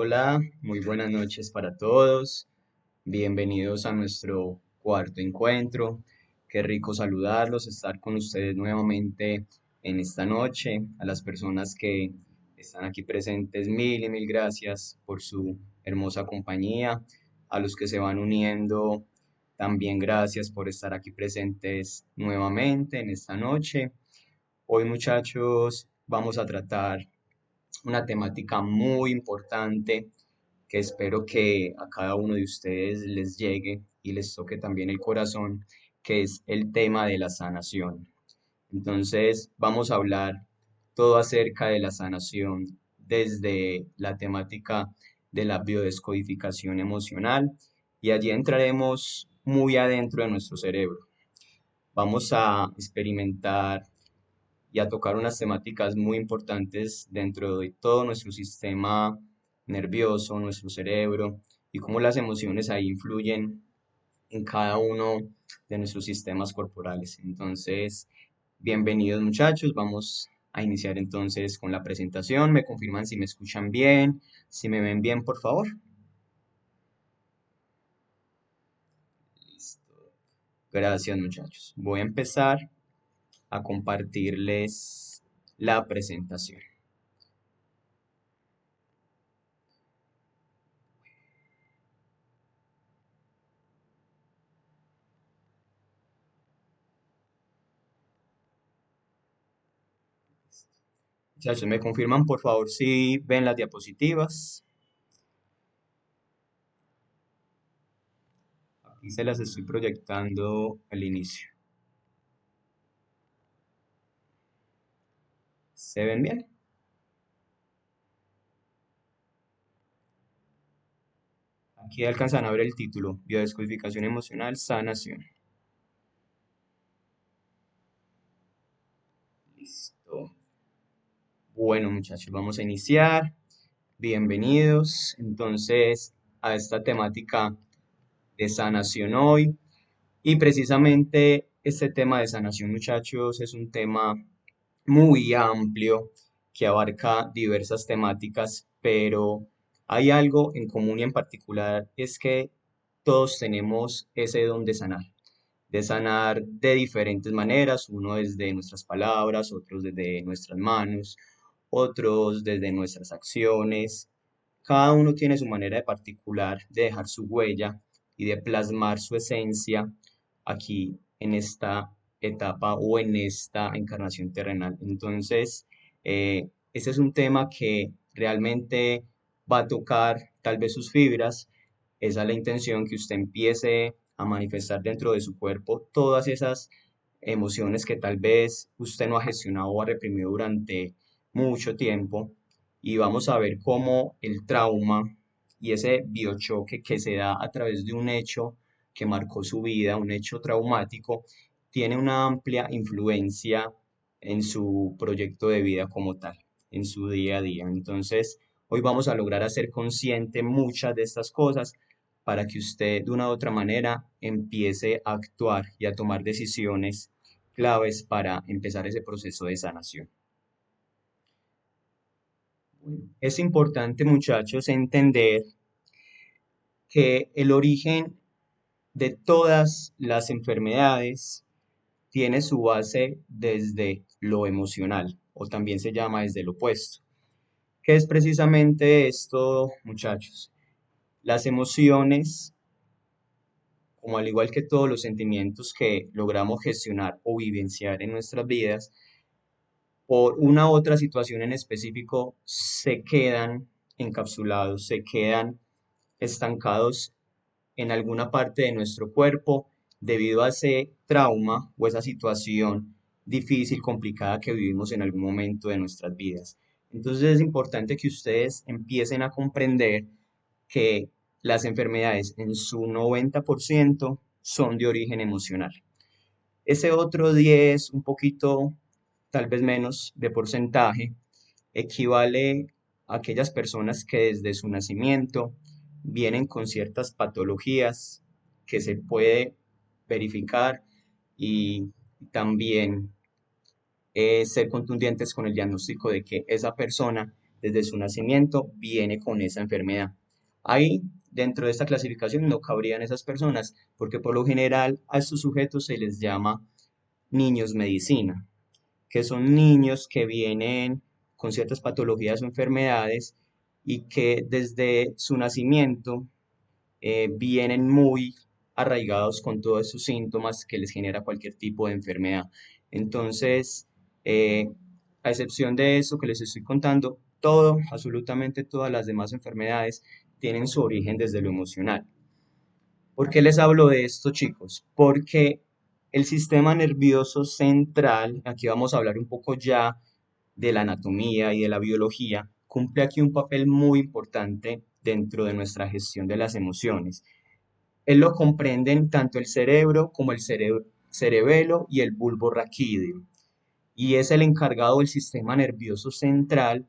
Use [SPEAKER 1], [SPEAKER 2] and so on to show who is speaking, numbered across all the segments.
[SPEAKER 1] Hola, muy buenas noches para todos. Bienvenidos a nuestro cuarto encuentro. Qué rico saludarlos, estar con ustedes nuevamente en esta noche. A las personas que están aquí presentes, mil y mil gracias por su hermosa compañía. A los que se van uniendo, también gracias por estar aquí presentes nuevamente en esta noche. Hoy, muchachos, vamos a tratar una temática muy importante que espero que a cada uno de ustedes les llegue y les toque también el corazón, que es el tema de la sanación. Entonces, vamos a hablar todo acerca de la sanación desde la temática de la biodescodificación emocional y allí entraremos muy adentro de nuestro cerebro. Vamos a experimentar y a tocar unas temáticas muy importantes dentro de todo nuestro sistema nervioso, nuestro cerebro, y cómo las emociones ahí influyen en cada uno de nuestros sistemas corporales. Entonces, bienvenidos muchachos, vamos a iniciar entonces con la presentación. Me confirman si me escuchan bien, si me ven bien, por favor. Listo. Gracias muchachos. Voy a empezar a compartirles la presentación. Muchachos, me confirman por favor si ven las diapositivas. Aquí se las estoy proyectando al inicio. ¿Se ven bien? Aquí alcanzan a ver el título, Biodescodificación emocional, sanación. Listo. Bueno, muchachos, vamos a iniciar. Bienvenidos entonces a esta temática de sanación hoy. Y precisamente este tema de sanación, muchachos, es un tema muy amplio que abarca diversas temáticas, pero hay algo en común y en particular, es que todos tenemos ese don de sanar de diferentes maneras, uno desde nuestras palabras, otros desde nuestras manos, otros desde nuestras acciones. Cada uno tiene su manera de particular de dejar su huella y de plasmar su esencia aquí en esta etapa o en esta encarnación terrenal. Entonces, ese es un tema que realmente va a tocar tal vez sus fibras. Esa es la intención, que usted empiece a manifestar dentro de su cuerpo todas esas emociones que tal vez usted no ha gestionado o ha reprimido durante mucho tiempo, y vamos a ver cómo el trauma y ese biochoque que se da a través de un hecho que marcó su vida, un hecho traumático, tiene una amplia influencia en su proyecto de vida como tal, en su día a día. Entonces, hoy vamos a lograr hacer consciente muchas de estas cosas para que usted de una u otra manera empiece a actuar y a tomar decisiones claves para empezar ese proceso de sanación. Es importante, muchachos, entender que el origen de todas las enfermedades tiene su base desde lo emocional, o también se llama desde lo opuesto. ¿Qué es precisamente esto, muchachos? Las emociones, como al igual que todos los sentimientos que logramos gestionar o vivenciar en nuestras vidas, por una u otra situación en específico, se quedan encapsulados, se quedan estancados en alguna parte de nuestro cuerpo debido a ese trauma o esa situación difícil, complicada que vivimos en algún momento de nuestras vidas. Entonces es importante que ustedes empiecen a comprender que las enfermedades en su 90% son de origen emocional. Ese otro 10, un poquito, tal vez menos de porcentaje, equivale a aquellas personas que desde su nacimiento vienen con ciertas patologías que se puede verificar, y también ser contundentes con el diagnóstico de que esa persona desde su nacimiento viene con esa enfermedad. Ahí, dentro de esta clasificación, no cabrían esas personas, porque por lo general a estos sujetos se les llama niños medicina, que son niños que vienen con ciertas patologías o enfermedades y que desde su nacimiento vienen muy arraigados con todos esos síntomas que les genera cualquier tipo de enfermedad. Entonces, eh, a excepción de eso que les estoy contando, todo, absolutamente todas las demás enfermedades tienen su origen desde lo emocional. ¿Por qué les hablo de esto, chicos? Porque el sistema nervioso central, aquí vamos a hablar un poco ya de la anatomía y de la biología, cumple aquí un papel muy importante dentro de nuestra gestión de las emociones. Él lo comprenden tanto el cerebro como el cerebelo y el bulbo raquídeo, y es el encargado del sistema nervioso central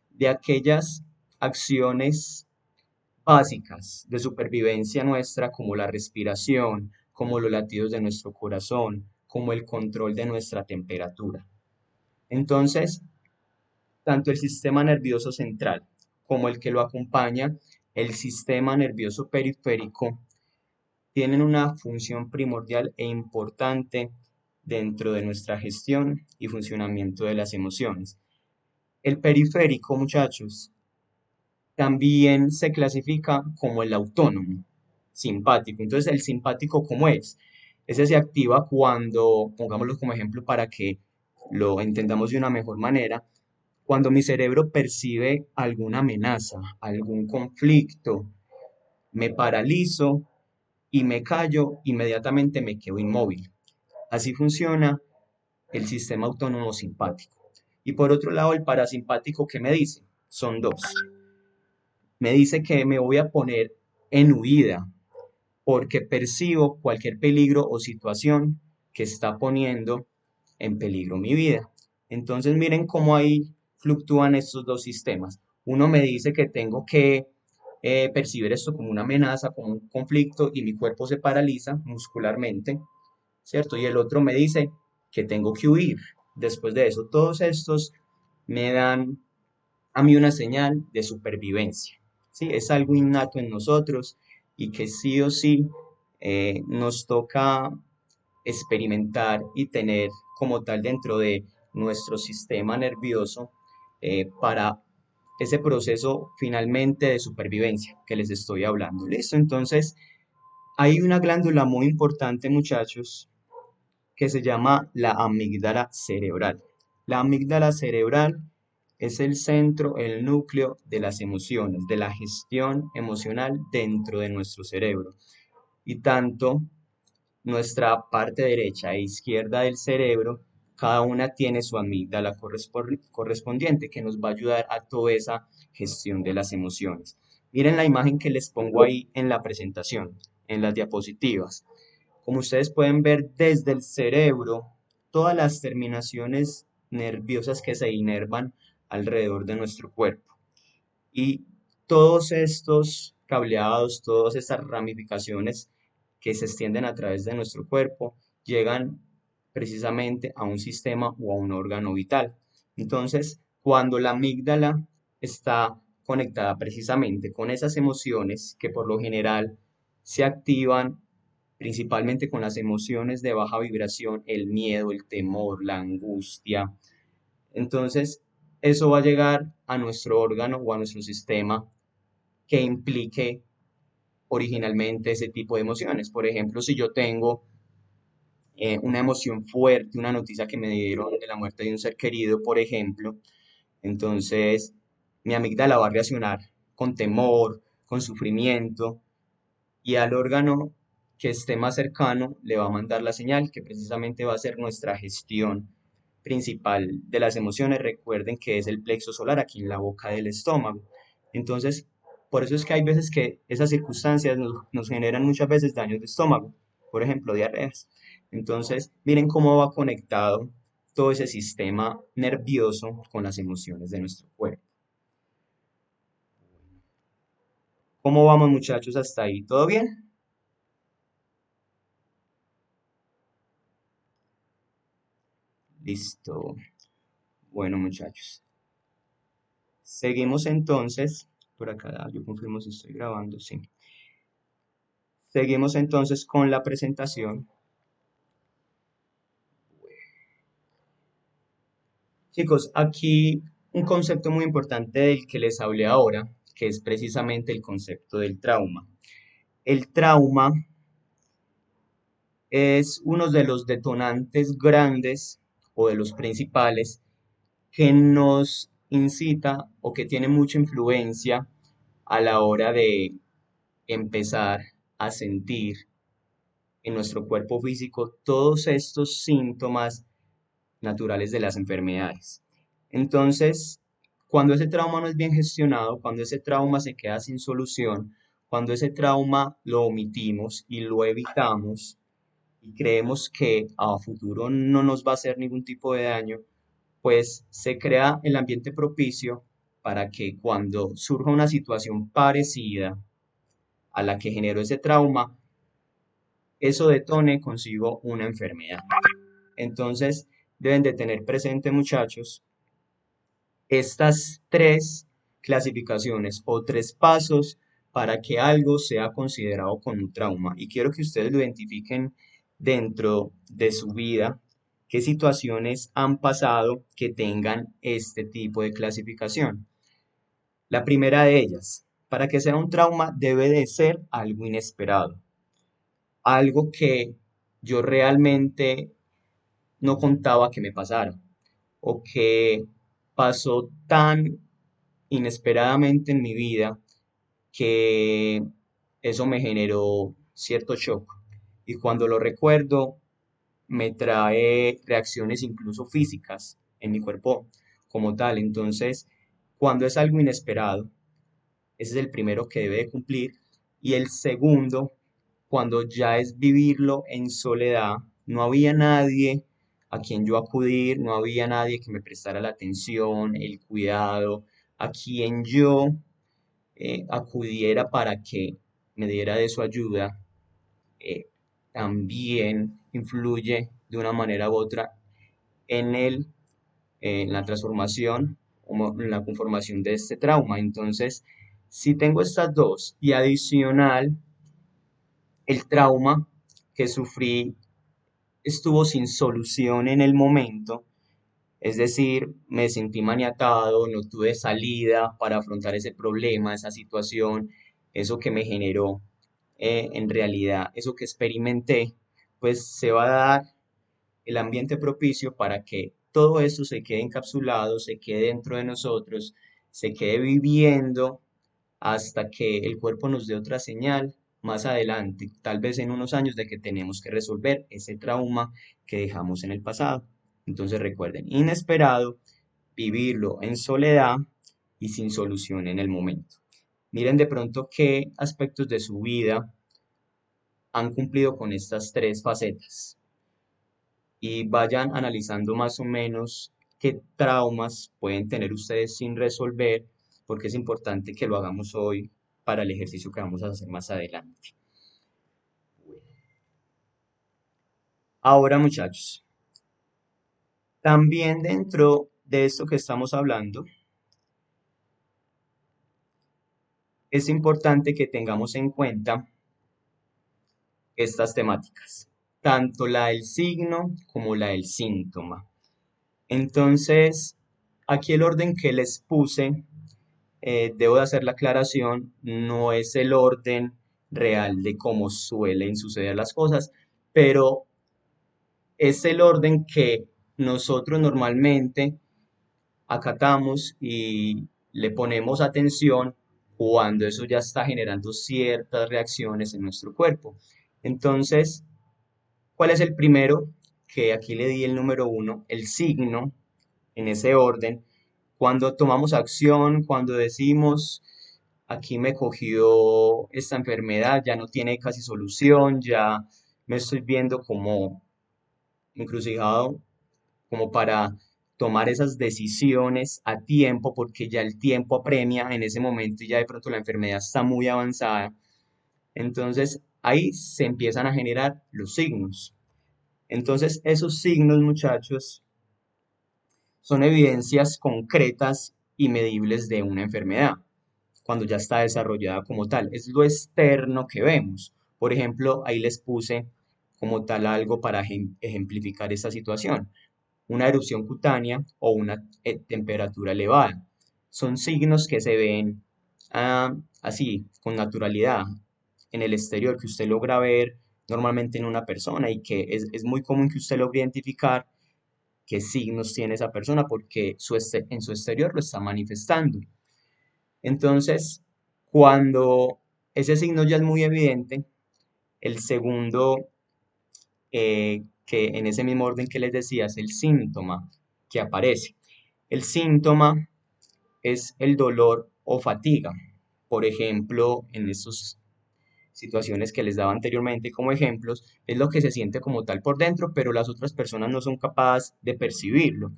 [SPEAKER 1] de aquellas acciones básicas de supervivencia nuestra, como la respiración, como los latidos de nuestro corazón, como el control de nuestra temperatura. Entonces, tanto el sistema nervioso central como el que lo acompaña, el sistema nervioso periférico, tienen una función primordial e importante dentro de nuestra gestión y funcionamiento de las emociones. El periférico, muchachos, también se clasifica como el autónomo, simpático. Entonces, el simpático, ¿cómo es? Ese se activa cuando, pongámoslo como ejemplo para que lo entendamos de una mejor manera, cuando mi cerebro percibe alguna amenaza, algún conflicto, me paralizo y me callo, inmediatamente me quedo inmóvil. Así funciona el sistema autónomo simpático. Y por otro lado, el parasimpático, ¿qué me dice? Son dos. Me dice que me voy a poner en huida porque percibo cualquier peligro o situación que está poniendo en peligro mi vida. Entonces miren cómo ahí fluctúan estos dos sistemas. Uno me dice que tengo que percibir esto como una amenaza, como un conflicto y mi cuerpo se paraliza muscularmente, ¿cierto? Y el otro me dice que tengo que huir. Después de eso, todos estos me dan a mí una señal de supervivencia, ¿sí? Es algo innato en nosotros y que sí o sí nos toca experimentar y tener como tal dentro de nuestro sistema nervioso para ese proceso finalmente de supervivencia que les estoy hablando. ¿Listo? Entonces, hay una glándula muy importante, muchachos, que se llama la amígdala cerebral. La amígdala cerebral es el centro, el núcleo de las emociones, de la gestión emocional dentro de nuestro cerebro. Y tanto nuestra parte derecha e izquierda del cerebro, cada una tiene su amígdala correspondiente que nos va a ayudar a toda esa gestión de las emociones. Miren la imagen que les pongo ahí en la presentación, en las diapositivas. Como ustedes pueden ver desde el cerebro, todas las terminaciones nerviosas que se inervan alrededor de nuestro cuerpo. Y todos estos cableados, todas estas ramificaciones que se extienden a través de nuestro cuerpo, llegan precisamente a un sistema o a un órgano vital. Entonces, cuando la amígdala está conectada precisamente con esas emociones que por lo general se activan principalmente con las emociones de baja vibración, el miedo, el temor, la angustia. Entonces, eso va a llegar a nuestro órgano o a nuestro sistema que implique originalmente ese tipo de emociones. Por ejemplo, si yo tengo una emoción fuerte, una noticia que me dieron de la muerte de un ser querido, por ejemplo, entonces mi amígdala va a reaccionar con temor, con sufrimiento, y al órgano que esté más cercano le va a mandar la señal que precisamente va a ser nuestra gestión principal de las emociones. Recuerden que es el plexo solar aquí en la boca del estómago. Entonces, por eso es que hay veces que esas circunstancias nos generan muchas veces daños de estómago, por ejemplo, diarreas. Entonces, miren cómo va conectado todo ese sistema nervioso con las emociones de nuestro cuerpo. ¿Cómo vamos, muchachos, hasta ahí? ¿Todo bien? Listo. Bueno, muchachos. Seguimos entonces, por acá, yo confirmo si estoy grabando, sí. Seguimos entonces con la presentación. Chicos, aquí un concepto muy importante del que les hablé ahora, que es precisamente el concepto del trauma. El trauma es uno de los detonantes grandes o de los principales que nos incita o que tiene mucha influencia a la hora de empezar a sentir en nuestro cuerpo físico todos estos síntomas naturales de las enfermedades. Entonces, cuando ese trauma no es bien gestionado, cuando ese trauma se queda sin solución, cuando ese trauma lo omitimos y lo evitamos y creemos que a futuro no nos va a hacer ningún tipo de daño, pues se crea el ambiente propicio para que cuando surja una situación parecida a la que generó ese trauma, eso detone consigo una enfermedad. Entonces, deben de tener presente, muchachos, estas tres clasificaciones o tres pasos para que algo sea considerado como un trauma. Y quiero que ustedes lo identifiquen dentro de su vida, qué situaciones han pasado que tengan este tipo de clasificación. La primera de ellas, para que sea un trauma debe de ser algo inesperado, algo que yo realmente no contaba que me pasara o que pasó tan inesperadamente en mi vida que eso me generó cierto shock. Y cuando lo recuerdo, me trae reacciones incluso físicas en mi cuerpo como tal. Entonces, cuando es algo inesperado, ese es el primero que debe de cumplir. Y el segundo, cuando ya es vivirlo en soledad, no había nadie a quien yo acudir, no había nadie que me prestara la atención, el cuidado, a quien yo acudiera para que me diera de su ayuda, eh, también influye de una manera u otra en en la transformación o en la conformación de este trauma. Entonces, si tengo estas dos y adicional el trauma que sufrí estuvo sin solución en el momento, es decir, me sentí maniatado, no tuve salida para afrontar ese problema, esa situación, eso que me generó, en realidad, eso que experimenté, pues se va a dar el ambiente propicio para que todo esto se quede encapsulado, se quede dentro de nosotros, se quede viviendo hasta que el cuerpo nos dé otra señal más adelante, tal vez en unos años, de que tenemos que resolver ese trauma que dejamos en el pasado. Entonces recuerden, inesperado, vivirlo en soledad y sin solución en el momento. Miren de pronto qué aspectos de su vida han cumplido con estas tres facetas y vayan analizando más o menos qué traumas pueden tener ustedes sin resolver, porque es importante que lo hagamos hoy para el ejercicio que vamos a hacer más adelante. Ahora, muchachos, también dentro de esto que estamos hablando, es importante que tengamos en cuenta estas temáticas, tanto la del signo como la del síntoma. Entonces, aquí el orden que les puse, debo de hacer la aclaración, no es el orden real de cómo suelen suceder las cosas, pero es el orden que nosotros normalmente acatamos y le ponemos atención cuando eso ya está generando ciertas reacciones en nuestro cuerpo. Entonces, ¿cuál es el primero? Que aquí le di el número uno, el signo, en ese orden. Cuando tomamos acción, cuando decimos, aquí me cogió esta enfermedad, ya no tiene casi solución, ya me estoy viendo como encrucijado, como para tomar esas decisiones a tiempo, porque ya el tiempo apremia en ese momento y ya de pronto la enfermedad está muy avanzada. Entonces ahí se empiezan a generar los signos. Entonces esos signos, muchachos, son evidencias concretas y medibles de una enfermedad, cuando ya está desarrollada como tal. Es lo externo que vemos. Por ejemplo, ahí les puse como tal algo para ejemplificar esta situación. Una erupción cutánea o una temperatura elevada. Son signos que se ven así, con naturalidad, en el exterior, que usted logra ver normalmente en una persona y que es muy común que usted logre identificar qué signos tiene esa persona porque en su exterior lo está manifestando. Entonces, cuando ese signo ya es muy evidente, el segundo, que en ese mismo orden que les decía, es el síntoma que aparece. El síntoma es el dolor o fatiga. Por ejemplo, en estas situaciones que les daba anteriormente como ejemplos, es lo que se siente como tal por dentro, pero las otras personas no son capaces de percibirlo.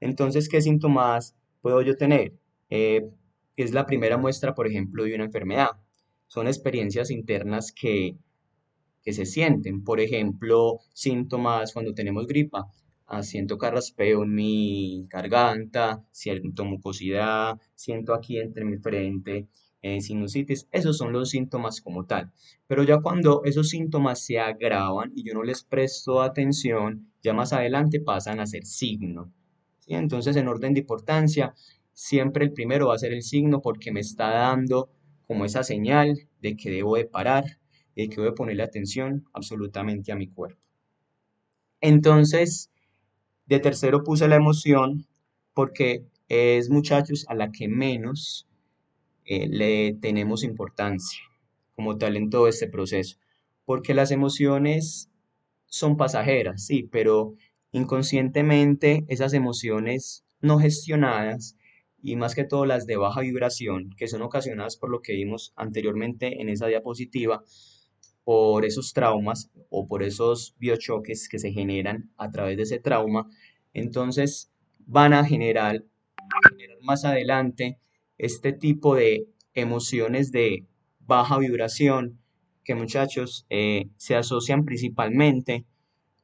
[SPEAKER 1] Entonces, ¿qué síntomas puedo yo tener? Es la primera muestra, por ejemplo, de una enfermedad. Son experiencias internas que se sienten. Por ejemplo, síntomas cuando tenemos gripa. Siento carraspeo en mi garganta, siento mucosidad, siento aquí entre mi frente sinusitis. Esos son los síntomas como tal. Pero ya cuando esos síntomas se agravan y yo no les presto atención, ya más adelante pasan a ser signo. ¿Sí? Entonces, en orden de importancia, siempre el primero va a ser el signo porque me está dando como esa señal de que debo de parar y que debo de ponerle atención absolutamente a mi cuerpo. Entonces, de tercero puse la emoción porque es, muchachos, a la que menos le tenemos importancia como tal en todo este proceso. Porque las emociones son pasajeras, sí, pero inconscientemente esas emociones no gestionadas y más que todo las de baja vibración, que son ocasionadas por lo que vimos anteriormente en esa diapositiva, por esos traumas o por esos biochoques que se generan a través de ese trauma, entonces van a generar más adelante este tipo de emociones de baja vibración que, muchachos, se asocian principalmente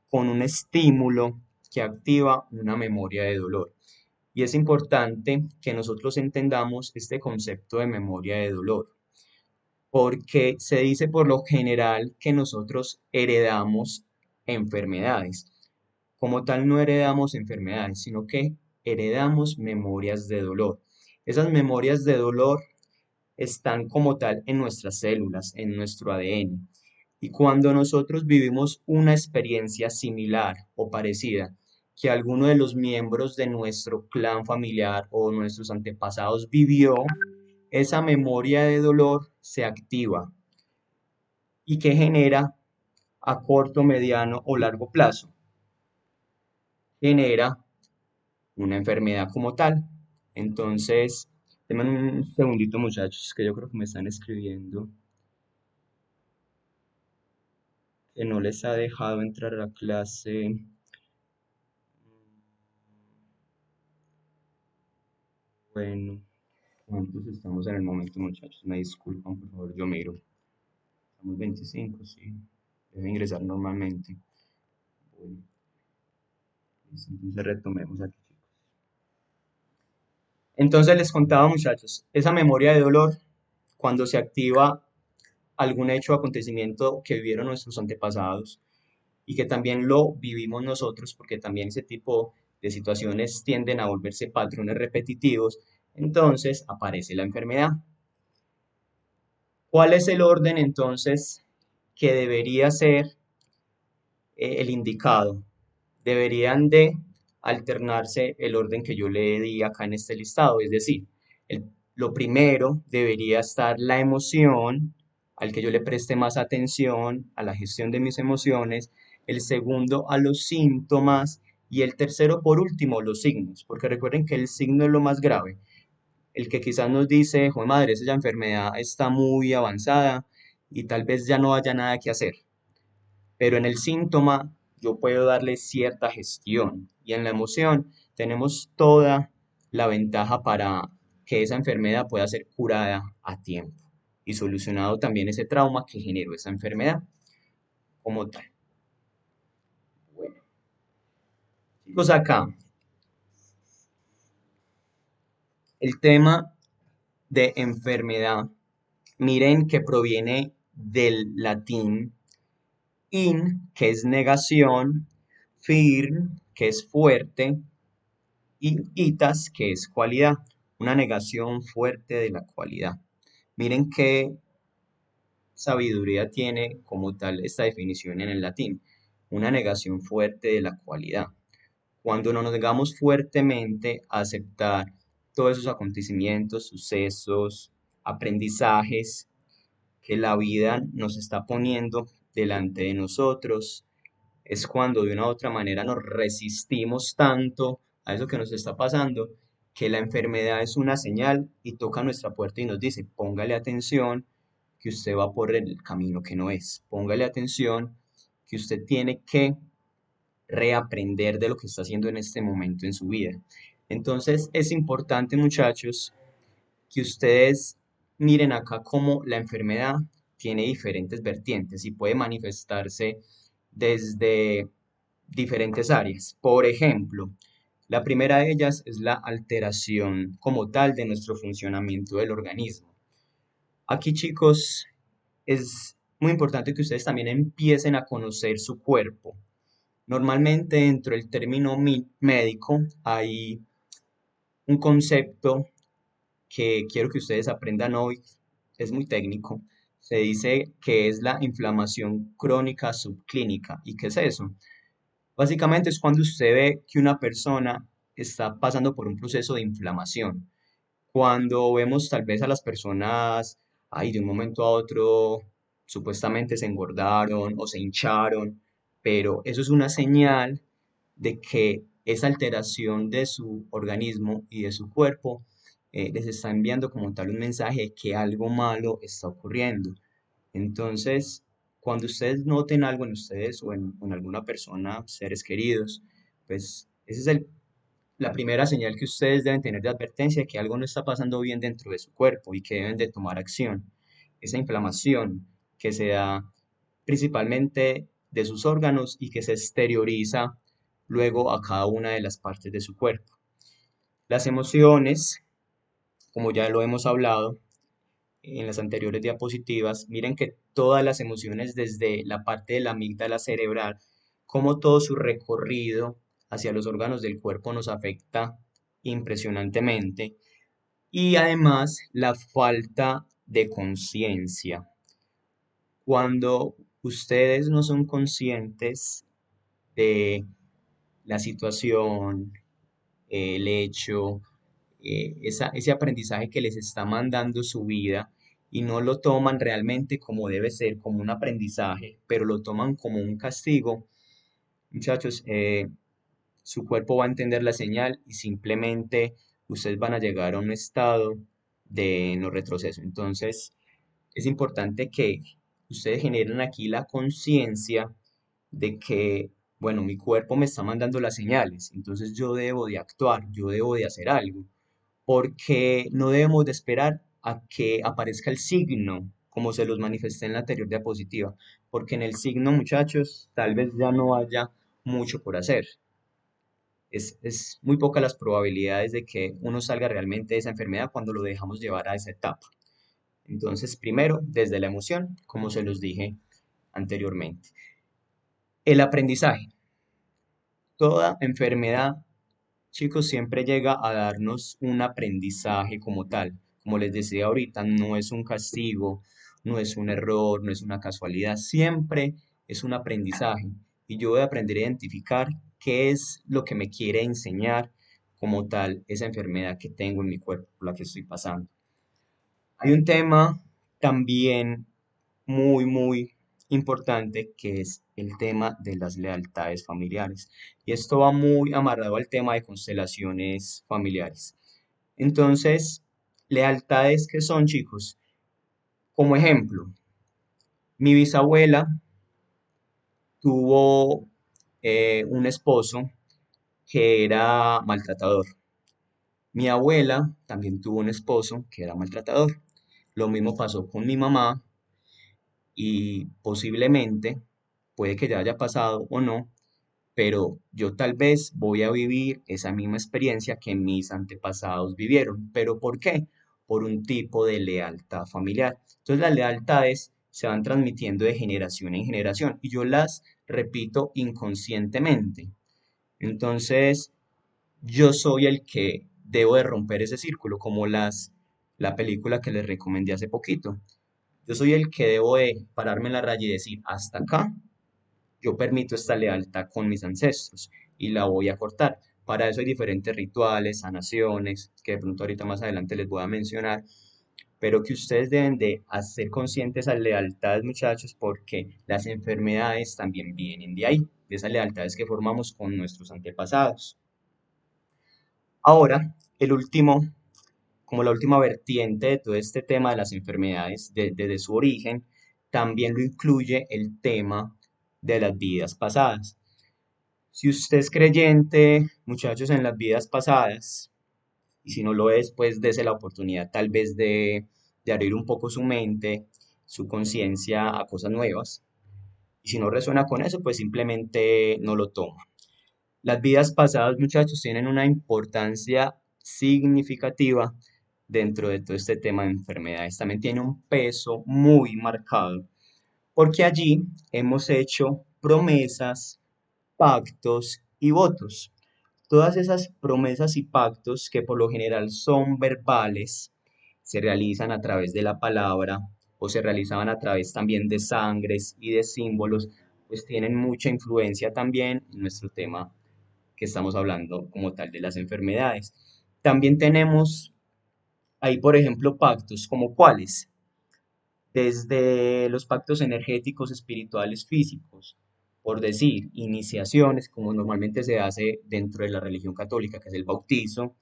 [SPEAKER 1] con un estímulo que activa una memoria de dolor. Y es importante que nosotros entendamos este concepto de memoria de dolor, porque se dice por lo general que nosotros heredamos enfermedades. Como tal, no heredamos enfermedades, sino que heredamos memorias de dolor. Esas memorias de dolor están como tal en nuestras células, en nuestro ADN. Y cuando nosotros vivimos una experiencia similar o parecida que alguno de los miembros de nuestro clan familiar o nuestros antepasados vivió, esa memoria de dolor se activa y que genera a corto, mediano o largo plazo. Genera una enfermedad como tal. Entonces, denme un segundito, muchachos, que yo creo que me están escribiendo que no les ha dejado entrar a la clase. Bueno, ¿cuántos estamos en el momento, muchachos? Me disculpan, por favor, yo miro. Estamos 25, sí. Debe ingresar normalmente. Bueno, listo, entonces retomemos aquí, chicos. Entonces les contaba, muchachos, esa memoria de dolor, cuando se activa algún hecho o acontecimiento que vivieron nuestros antepasados y que también lo vivimos nosotros, porque también ese tipo de situaciones tienden a volverse patrones repetitivos, entonces aparece la enfermedad. ¿Cuál es el orden entonces que debería ser el indicado? Deberían de alternarse el orden que yo le di acá en este listado, es decir, lo primero debería estar la emoción, al que yo le preste más atención, a la gestión de mis emociones, el segundo a los síntomas y el tercero por último los signos, porque recuerden que el signo es lo más grave, el que quizás nos dice, joder madre, esa enfermedad está muy avanzada y tal vez ya no haya nada que hacer. Pero en el síntoma yo puedo darle cierta gestión y en la emoción tenemos toda la ventaja para que esa enfermedad pueda ser curada a tiempo y solucionado también ese trauma que generó esa enfermedad como tal. Bueno, chicos, acá El tema de enfermedad, miren que proviene del latín in, que es negación, firm, que es fuerte, y itas, que es cualidad, una negación fuerte de la cualidad. Miren qué sabiduría tiene como tal esta definición en el latín, una negación fuerte de la cualidad. Cuando nos negamos fuertemente a aceptar todos esos acontecimientos, sucesos, aprendizajes que la vida nos está poniendo delante de nosotros, es cuando de una u otra manera nos resistimos tanto a eso que nos está pasando, que la enfermedad es una señal y toca nuestra puerta y nos dice, póngale atención que usted va por el camino que no es, póngale atención que usted tiene que reaprender de lo que está haciendo en este momento en su vida. Entonces es importante, muchachos, que ustedes miren acá cómo la enfermedad tiene diferentes vertientes y puede manifestarse desde diferentes áreas. Por ejemplo, la primera de ellas es la alteración como tal de nuestro funcionamiento del organismo. Aquí, chicos, es muy importante que ustedes también empiecen a conocer su cuerpo. Normalmente dentro del término médico hay un concepto que quiero que ustedes aprendan hoy, es muy técnico. Se dice que es la inflamación crónica subclínica. ¿Y qué es eso? Básicamente es cuando usted ve que una persona está pasando por un proceso de inflamación. Cuando vemos tal vez a las personas, ay, de un momento a otro, supuestamente se engordaron o se hincharon, pero eso es una señal de que esa alteración de su organismo y de su cuerpo les está enviando como tal un mensaje de que algo malo está ocurriendo. Entonces, cuando ustedes noten algo en ustedes o en alguna persona, seres queridos, pues esa es la primera señal que ustedes deben tener de advertencia de que algo no está pasando bien dentro de su cuerpo y que deben de tomar acción. Esa inflamación que se da principalmente de sus órganos y que se exterioriza luego a cada una de las partes de su cuerpo. Las emociones, como ya lo hemos hablado en las anteriores diapositivas, miren que todas las emociones desde la parte de la amígdala cerebral, como todo su recorrido hacia los órganos del cuerpo nos afecta impresionantemente. Y además la falta de conciencia. Cuando ustedes no son conscientes de la situación, el hecho, ese aprendizaje que les está mandando su vida y no lo toman realmente como debe ser, como un aprendizaje, pero lo toman como un castigo, muchachos, su cuerpo va a entender la señal y simplemente ustedes van a llegar a un estado de no retroceso. Entonces, es importante que ustedes generen aquí la conciencia de que, bueno, mi cuerpo me está mandando las señales, entonces yo debo de actuar, yo debo de hacer algo, porque no debemos de esperar a que aparezca el signo, como se los manifesté en la anterior diapositiva, porque en el signo, muchachos, tal vez ya no haya mucho por hacer. Es muy pocas las probabilidades de que uno salga realmente de esa enfermedad cuando lo dejamos llevar a esa etapa. Entonces, primero, desde la emoción, como se los dije anteriormente. El aprendizaje. Toda enfermedad, chicos, siempre llega a darnos un aprendizaje como tal. Como les decía ahorita, no es un castigo, no es un error, no es una casualidad, siempre es un aprendizaje. Y yo voy a aprender a identificar qué es lo que me quiere enseñar como tal esa enfermedad que tengo en mi cuerpo, por la que estoy pasando. Hay un tema también muy importante que es el tema de las lealtades familiares. Y esto va muy amarrado al tema de constelaciones familiares. Entonces, lealtades que son, chicos, como ejemplo, mi bisabuela tuvo un esposo que era maltratador. Mi abuela también tuvo un esposo que era maltratador. Lo mismo pasó con mi mamá y posiblemente, puede que ya haya pasado o no, pero yo tal vez voy a vivir esa misma experiencia que mis antepasados vivieron. ¿Pero por qué? Por un tipo de lealtad familiar. Entonces las lealtades se van transmitiendo de generación en generación y yo las repito inconscientemente. Entonces, yo soy el que debo de romper ese círculo, como la película que les recomendé hace poquito. Yo soy el que debo de pararme en la raya y decir, hasta acá, yo permito esta lealtad con mis ancestros y la voy a cortar. Para eso hay diferentes rituales, sanaciones, que de pronto ahorita más adelante les voy a mencionar, pero que ustedes deben de hacer conscientes esas lealtades, muchachos, porque las enfermedades también vienen de ahí, de esas lealtades que formamos con nuestros antepasados. Ahora, el último, como la última vertiente de todo este tema de las enfermedades, desde su origen, también lo incluye el tema de las vidas pasadas. Si usted es creyente, muchachos, en las vidas pasadas, y si no lo es, pues dése la oportunidad tal vez de abrir un poco su mente, su conciencia a cosas nuevas. Y si no resuena con eso, pues simplemente no lo toma. Las vidas pasadas, muchachos, tienen una importancia significativa dentro de todo este tema de enfermedades. También tiene un peso muy marcado, porque allí hemos hecho promesas, pactos y votos. Todas esas promesas y pactos que por lo general son verbales, se realizan a través de la palabra o se realizaban a través también de sangres y de símbolos, pues tienen mucha influencia también en nuestro tema que estamos hablando como tal de las enfermedades. También tenemos ahí, por ejemplo, pactos como cuáles, desde los pactos energéticos, espirituales, físicos, por decir, iniciaciones, como normalmente se hace dentro de la religión católica, que es el bautizo,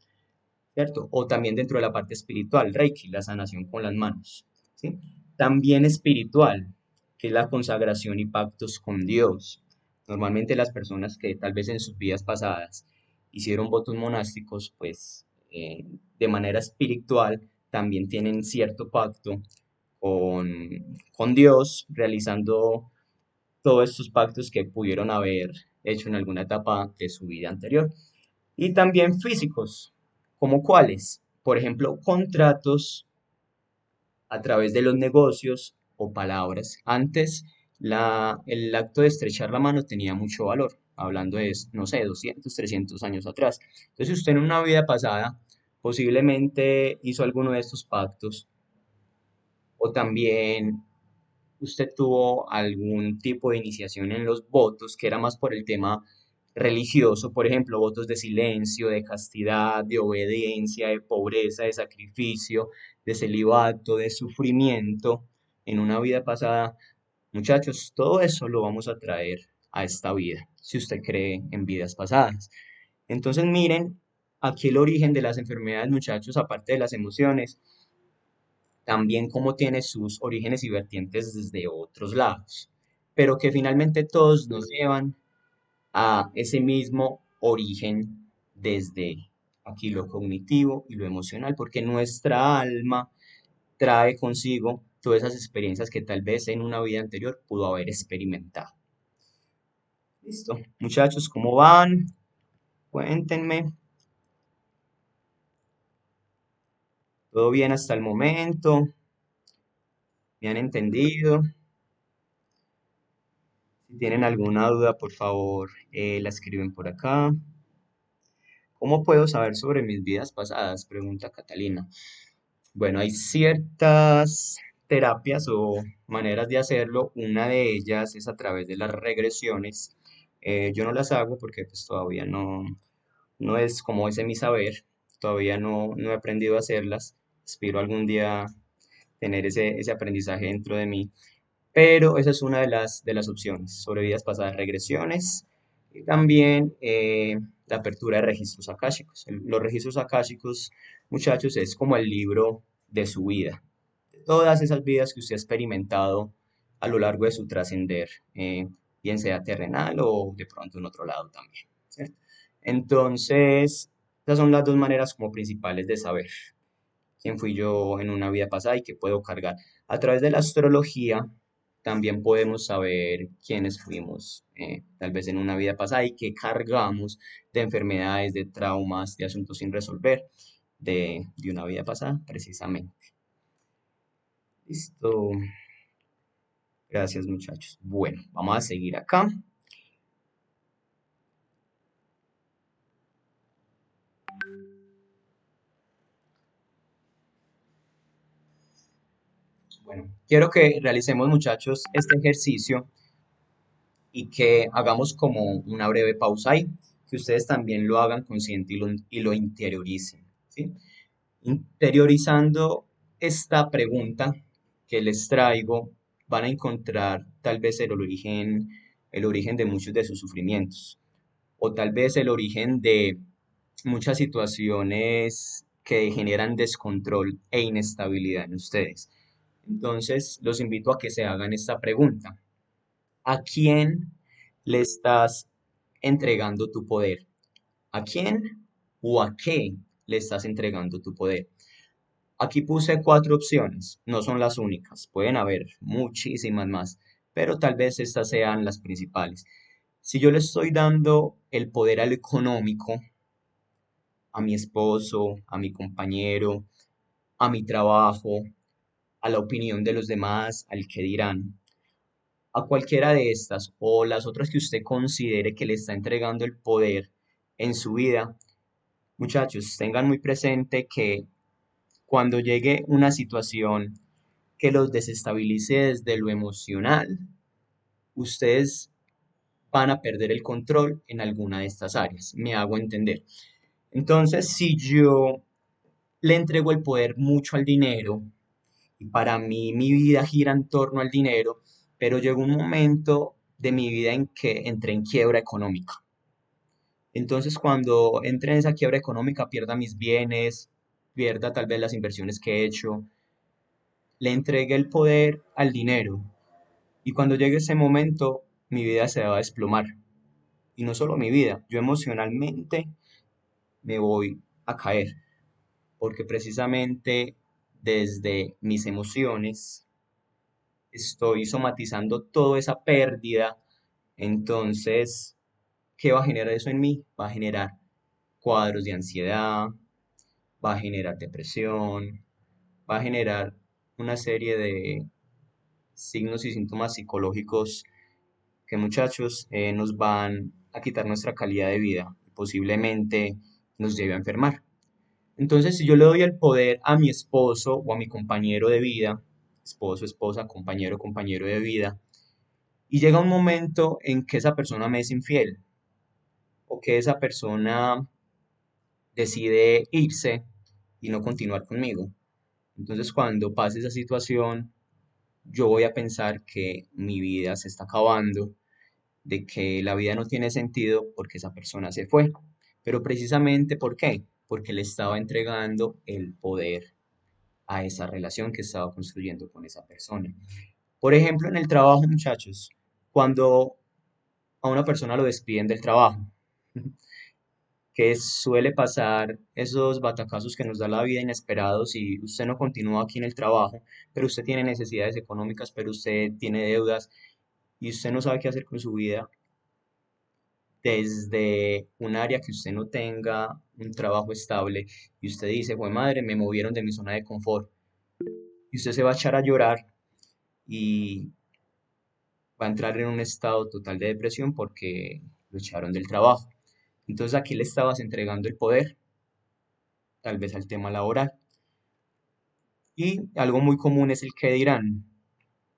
[SPEAKER 1] ¿cierto? O también dentro de la parte espiritual, Reiki, la sanación con las manos, ¿sí? También espiritual, que es la consagración y pactos con Dios. Normalmente las personas que tal vez en sus vidas pasadas hicieron votos monásticos, pues de manera espiritual también tienen cierto pacto con Dios, realizando todos estos pactos que pudieron haber hecho en alguna etapa de su vida anterior. Y también físicos, como cuáles, por ejemplo, contratos a través de los negocios o palabras. Antes, el acto de estrechar la mano tenía mucho valor, hablando de, no sé, 200, 300 años atrás. Entonces, usted en una vida pasada posiblemente hizo alguno de estos pactos o también usted tuvo algún tipo de iniciación en los votos, que era más por el tema religioso, por ejemplo, votos de silencio, de castidad, de obediencia, de pobreza, de sacrificio, de celibato, de sufrimiento en una vida pasada. Muchachos, todo eso lo vamos a traer a esta vida, si usted cree en vidas pasadas. Entonces, miren, aquí el origen de las enfermedades, muchachos, aparte de las emociones, también como tiene sus orígenes y vertientes desde otros lados, pero que finalmente todos nos llevan a ese mismo origen desde aquí lo cognitivo y lo emocional, porque nuestra alma trae consigo todas esas experiencias que tal vez en una vida anterior pudo haber experimentado. Listo, muchachos, ¿cómo van? Cuéntenme, ¿todo bien hasta el momento? ¿Me han entendido? Si tienen alguna duda, por favor, la escriben por acá. ¿Cómo puedo saber sobre mis vidas pasadas? Pregunta Catalina. Bueno, hay ciertas terapias o maneras de hacerlo. Una de ellas es a través de las regresiones. Yo no las hago porque pues todavía no es como ese mi saber. Todavía no he aprendido a hacerlas. Espero algún día tener ese aprendizaje dentro de mí. Pero esa es una de las opciones, sobre vidas pasadas, regresiones y también la apertura de registros akáshicos. Los registros akáshicos, muchachos, es como el libro de su vida, de todas esas vidas que usted ha experimentado a lo largo de su trascender, bien sea terrenal o de pronto en otro lado también, ¿cierto? Entonces, esas son las dos maneras como principales de saber quién fui yo en una vida pasada y qué puedo cargar. A través de la astrología también podemos saber quiénes fuimos, tal vez en una vida pasada y qué cargamos de enfermedades, de traumas, de asuntos sin resolver de una vida pasada, precisamente. Listo. Gracias, muchachos. Bueno, vamos a seguir acá. Bueno, quiero que realicemos, muchachos, este ejercicio y que hagamos como una breve pausa ahí, que ustedes también lo hagan consciente y lo interioricen, ¿sí? Interiorizando esta pregunta que les traigo, van a encontrar tal vez el origen de muchos de sus sufrimientos, o tal vez el origen de muchas situaciones que generan descontrol e inestabilidad en ustedes. Entonces, los invito a que se hagan esta pregunta. ¿A quién le estás entregando tu poder? ¿A quién o a qué le estás entregando tu poder? Aquí puse cuatro opciones, no son las únicas, pueden haber muchísimas más, pero tal vez estas sean las principales. Si yo le estoy dando el poder al económico, a mi esposo, a mi compañero, a mi trabajo, a la opinión de los demás, al que dirán, a cualquiera de estas o las otras que usted considere que le está entregando el poder en su vida, muchachos, tengan muy presente que cuando llegue una situación que los desestabilice desde lo emocional, ustedes van a perder el control en alguna de estas áreas. Me hago entender. Entonces, si yo le entrego el poder mucho al dinero, y para mí mi vida gira en torno al dinero, pero llegó un momento de mi vida en que entré en quiebra económica. Entonces, cuando entre en esa quiebra económica, pierda mis bienes, pierda tal vez las inversiones que he hecho, le entregué el poder al dinero. Y cuando llegue ese momento, mi vida se va a desplomar. Y no solo mi vida, yo emocionalmente me voy a caer, porque precisamente desde mis emociones estoy somatizando toda esa pérdida. Entonces, ¿qué va a generar eso en mí? Va a generar cuadros de ansiedad, va a generar depresión, va a generar una serie de signos y síntomas psicológicos que, muchachos, nos van a quitar nuestra calidad de vida y posiblemente nos lleve a enfermar. Entonces, si yo le doy el poder a mi esposo o a mi compañero de vida, esposo, esposa, compañero, compañero de vida, y llega un momento en que esa persona me es infiel o que esa persona decide irse y no continuar conmigo. Entonces, cuando pase esa situación, yo voy a pensar que mi vida se está acabando, de que la vida no tiene sentido porque esa persona se fue. Pero precisamente, ¿por qué? Porque le estaba entregando el poder a esa relación que estaba construyendo con esa persona. Por ejemplo, en el trabajo, muchachos, cuando a una persona lo despiden del trabajo, que suele pasar esos batacazos que nos da la vida inesperados y usted no continúa aquí en el trabajo, pero usted tiene necesidades económicas, pero usted tiene deudas y usted no sabe qué hacer con su vida, desde un área que usted no tenga un trabajo estable y usted dice, pues madre, me movieron de mi zona de confort y usted se va a echar a llorar y va a entrar en un estado total de depresión porque lo echaron del trabajo. Entonces aquí le estabas entregando el poder, tal vez al tema laboral. Y algo muy común es el que dirán.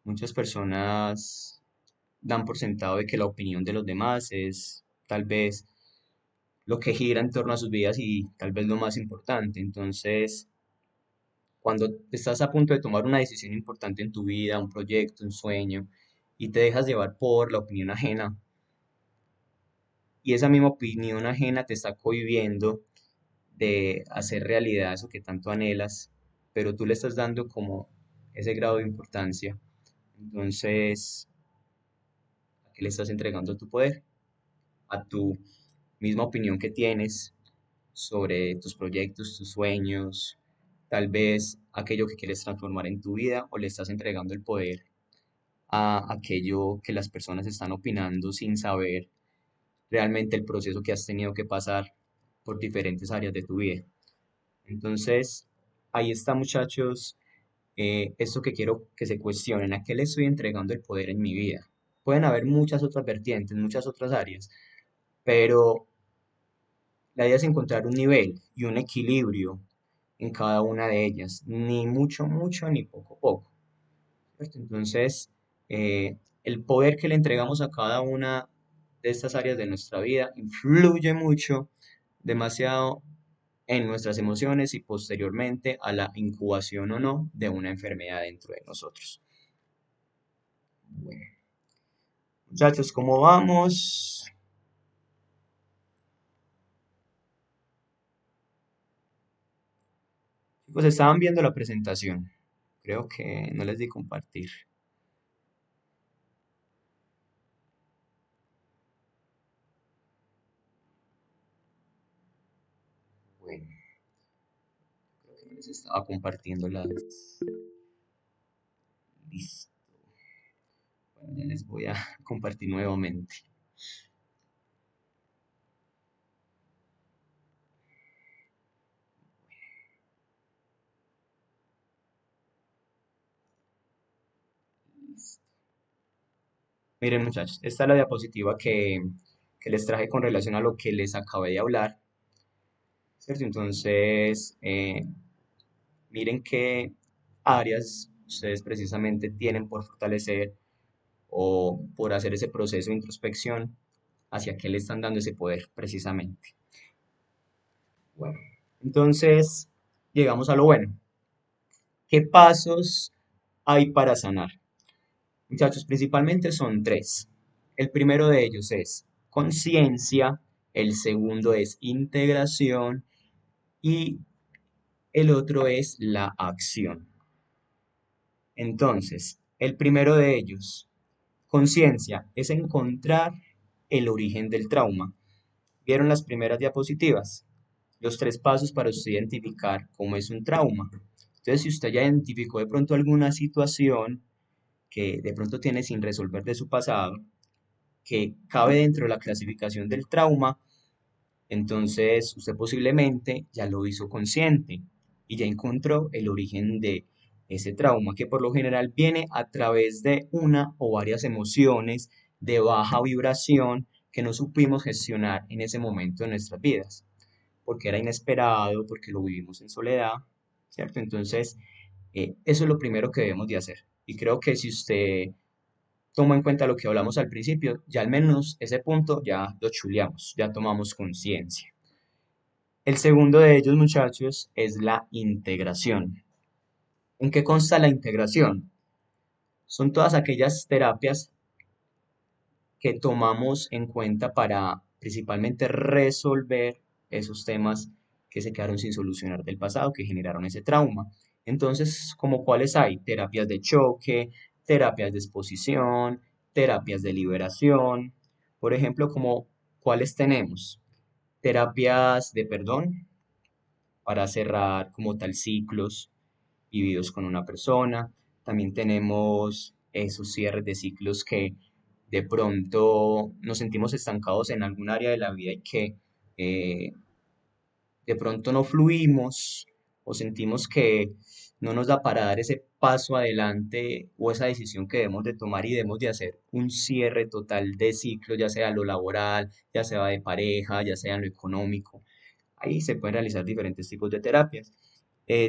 [SPEAKER 1] Muchas personas dan por sentado de que la opinión de los demás es tal vez lo que gira en torno a sus vidas y tal vez lo más importante. Entonces, cuando estás a punto de tomar una decisión importante en tu vida, un proyecto, un sueño, y te dejas llevar por la opinión ajena, y esa misma opinión ajena te está cohibiendo de hacer realidad eso que tanto anhelas, pero tú le estás dando como ese grado de importancia. Entonces, ¿a qué le estás entregando tu poder? A tu misma opinión que tienes sobre tus proyectos, tus sueños, tal vez aquello que quieres transformar en tu vida, o le estás entregando el poder a aquello que las personas están opinando sin saber realmente el proceso que has tenido que pasar por diferentes áreas de tu vida. Entonces, ahí está, muchachos, esto que quiero que se cuestionen, ¿a qué le estoy entregando el poder en mi vida? Pueden haber muchas otras vertientes, muchas otras áreas, pero la idea es encontrar un nivel y un equilibrio en cada una de ellas, ni mucho, mucho, ni poco, poco. ¿Cierto? Entonces, el poder que le entregamos a cada una de estas áreas de nuestra vida influye mucho, demasiado en nuestras emociones y posteriormente a la incubación o no de una enfermedad dentro de nosotros. Bueno, muchachos, ¿cómo vamos? Chicos, estaban viendo la presentación. Creo que no les di compartir. Bueno, creo que no les estaba compartiendo las... Listo. Bueno, ya les voy a compartir nuevamente. Listo. Miren, muchachos, esta es la diapositiva que les traje con relación a lo que les acabé de hablar, ¿cierto? Entonces, miren qué áreas ustedes precisamente tienen por fortalecer o por hacer ese proceso de introspección, hacia qué le están dando ese poder precisamente. Bueno, entonces llegamos a lo bueno. ¿Qué pasos hay para sanar? Muchachos, principalmente son tres. El primero de ellos es conciencia, el segundo es integración y el otro es la acción. Entonces, el primero de ellos, conciencia, es encontrar el origen del trauma. ¿Vieron las primeras diapositivas? Los tres pasos para usted identificar cómo es un trauma. Entonces, si usted ya identificó de pronto alguna situación que de pronto tiene sin resolver de su pasado, que cabe dentro de la clasificación del trauma, entonces usted posiblemente ya lo hizo consciente y ya encontró el origen de ese trauma, que por lo general viene a través de una o varias emociones de baja vibración que no supimos gestionar en ese momento de nuestras vidas, porque era inesperado, porque lo vivimos en soledad, ¿cierto? Entonces, eso es lo primero que debemos de hacer. Y creo que si usted toma en cuenta lo que hablamos al principio, ya al menos ese punto ya lo chuleamos, ya tomamos conciencia. El segundo de ellos, muchachos, es la integración. ¿En qué consta la integración? Son todas aquellas terapias que tomamos en cuenta para principalmente resolver esos temas que se quedaron sin solucionar del pasado, que generaron ese trauma. Entonces, ¿como cuáles hay? Terapias de choque, terapias de exposición, terapias de liberación. Por ejemplo, como cuáles tenemos? Terapias de perdón para cerrar como tal ciclos vividos con una persona. También tenemos esos cierres de ciclos que de pronto nos sentimos estancados en algún área de la vida y que eh, de pronto no fluimos o sentimos que no nos da para dar ese paso adelante o esa decisión que debemos de tomar y debemos de hacer un cierre total de ciclo, ya sea lo laboral, ya sea de pareja, ya sea en lo económico. Ahí se pueden realizar diferentes tipos de terapias.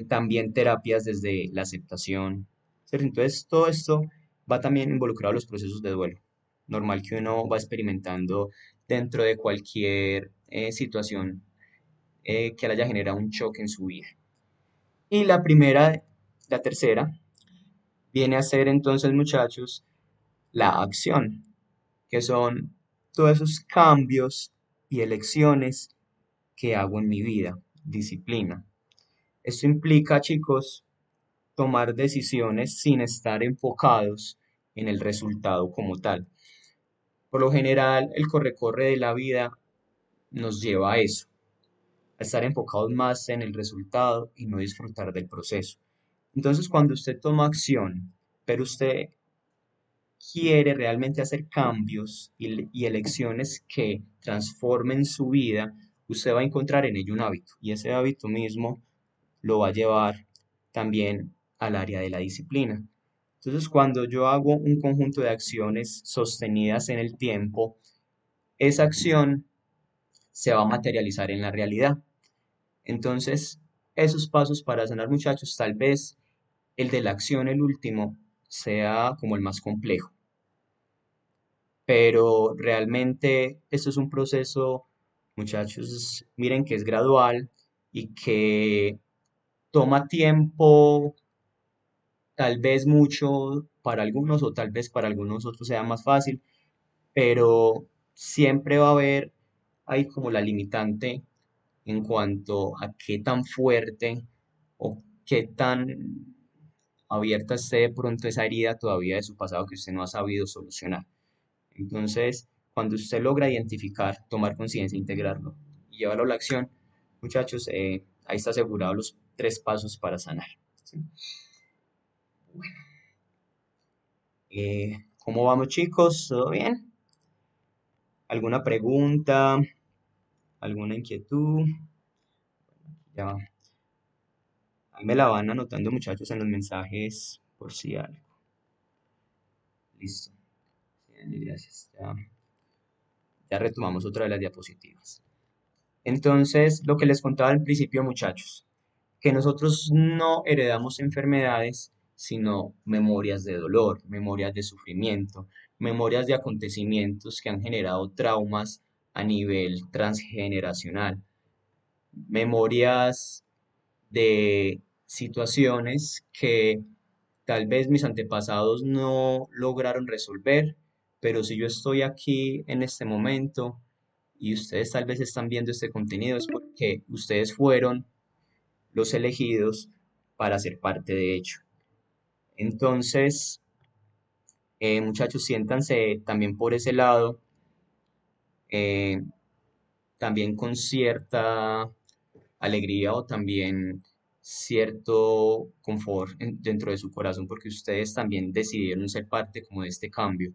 [SPEAKER 1] También terapias desde la aceptación, ¿cierto? Entonces, todo esto va también involucrado a los procesos de duelo. Normal que uno va experimentando dentro de cualquier situación que le haya generado un choque en su vida. Y la tercera, viene a ser entonces, muchachos, la acción, que son todos esos cambios y elecciones que hago en mi vida, disciplina. Esto implica, chicos, tomar decisiones sin estar enfocados en el resultado como tal. Por lo general, el corre-corre de la vida nos lleva a eso, a estar enfocados más en el resultado y no disfrutar del proceso. Entonces, cuando usted toma acción, pero usted quiere realmente hacer cambios y elecciones que transformen su vida, usted va a encontrar en ello un hábito y ese hábito mismo lo va a llevar también al área de la disciplina. Entonces, cuando yo hago un conjunto de acciones sostenidas en el tiempo, esa acción se va a materializar en la realidad. Entonces, esos pasos para sanar, muchachos, tal vez el de la acción, el último, sea como el más complejo, pero realmente esto es un proceso, muchachos, miren que es gradual y que toma tiempo, tal vez mucho para algunos o tal vez para algunos otros sea más fácil, pero siempre va a haber ahí como la limitante en cuanto a qué tan fuerte o qué tan abierta esté de pronto esa herida todavía de su pasado que usted no ha sabido solucionar. Entonces, cuando usted logra identificar, tomar conciencia, integrarlo y llevarlo a la acción, muchachos, ahí está asegurado los 3 pasos para sanar. ¿Sí? ¿Cómo vamos, chicos? ¿Todo bien? ¿Alguna pregunta? ¿Alguna inquietud? Ya, ahí me la van anotando, muchachos, en los mensajes por si algo. Listo. Bien, gracias. Ya retomamos otra de las diapositivas. Entonces, lo que les contaba al principio, muchachos, que nosotros no heredamos enfermedades, sino memorias de dolor, memorias de sufrimiento, memorias de acontecimientos que han generado traumas a nivel transgeneracional, memorias de situaciones que tal vez mis antepasados no lograron resolver, pero si yo estoy aquí en este momento y ustedes tal vez están viendo este contenido es porque ustedes fueron los elegidos para ser parte de ello. Entonces, muchachos, siéntanse también por ese lado, eh, también con cierta alegría o también cierto confort dentro de su corazón, porque ustedes también decidieron ser parte como de este cambio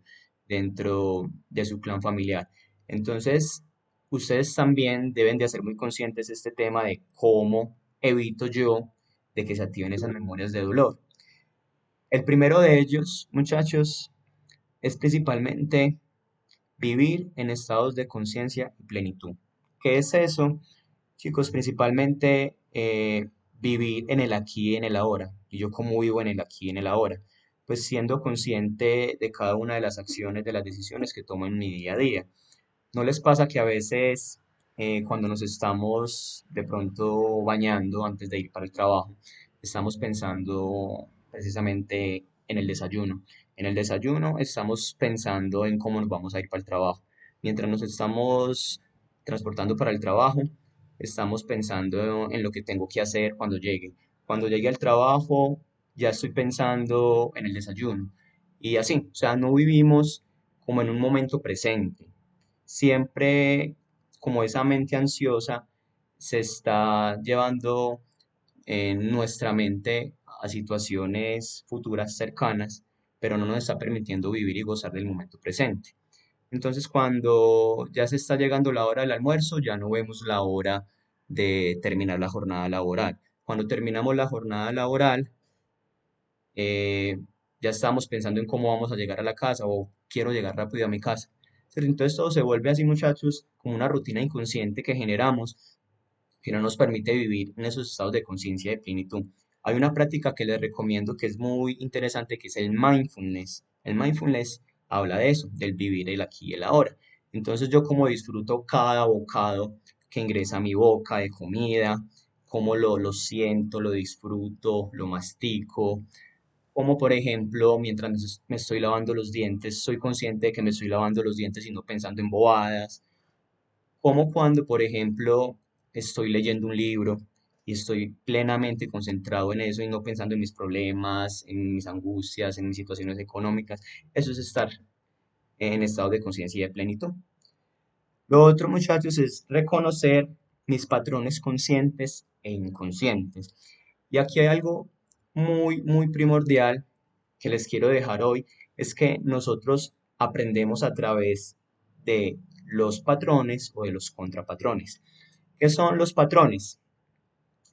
[SPEAKER 1] dentro de su clan familiar. Entonces, ustedes también deben de hacer muy conscientes este tema de cómo evito yo de que se activen esas memorias de dolor. El primero de ellos, muchachos, es principalmente vivir en estados de conciencia y plenitud. ¿Qué es eso? Chicos, principalmente vivir en el aquí y en el ahora. ¿Y yo cómo vivo en el aquí y en el ahora? Pues siendo consciente de cada una de las acciones, de las decisiones que tomo en mi día a día. ¿No les pasa que a veces cuando nos estamos de pronto bañando antes de ir para el trabajo, estamos pensando precisamente en el desayuno? En el desayuno estamos pensando en cómo nos vamos a ir para el trabajo. Mientras nos estamos transportando para el trabajo, estamos pensando en lo que tengo que hacer cuando llegue. Cuando llegue al trabajo, ya estoy pensando en el desayuno. Y así, o sea, no vivimos como en un momento presente. Siempre como esa mente ansiosa se está llevando en nuestra mente a situaciones futuras cercanas, pero no nos está permitiendo vivir y gozar del momento presente. Entonces, cuando ya se está llegando la hora del almuerzo, ya no vemos la hora de terminar la jornada laboral. Cuando terminamos la jornada laboral, eh, ya estamos pensando en cómo vamos a llegar a la casa o quiero llegar rápido a mi casa. ¿Cierto? Entonces todo se vuelve así, muchachos, como una rutina inconsciente que generamos que no nos permite vivir en esos estados de conciencia de plenitud. Hay una práctica que les recomiendo que es muy interesante, que es el mindfulness. El mindfulness habla de eso, del vivir el aquí y el ahora. Entonces yo como disfruto cada bocado que ingresa a mi boca de comida, cómo lo siento, lo disfruto, lo mastico, como por ejemplo, mientras me estoy lavando los dientes, soy consciente de que me estoy lavando los dientes y no pensando en bobadas. Como cuando, por ejemplo, estoy leyendo un libro y estoy plenamente concentrado en eso y no pensando en mis problemas, en mis angustias, en mis situaciones económicas. Eso es estar en estado de conciencia y de plenitud. Lo otro, muchachos, es reconocer mis patrones conscientes e inconscientes. Y aquí hay algo muy, muy primordial que les quiero dejar hoy, es que nosotros aprendemos a través de los patrones o de los contrapatrones. ¿Qué son los patrones?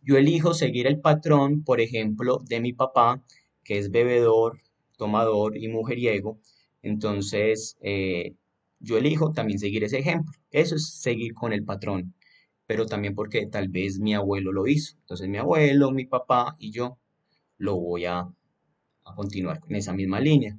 [SPEAKER 1] Yo elijo seguir el patrón, por ejemplo, de mi papá, que es bebedor, tomador y mujeriego. Entonces, yo elijo también seguir ese ejemplo. Eso es seguir con el patrón, pero también porque tal vez mi abuelo lo hizo. Entonces, mi abuelo, mi papá y yo lo voy a continuar con esa misma línea.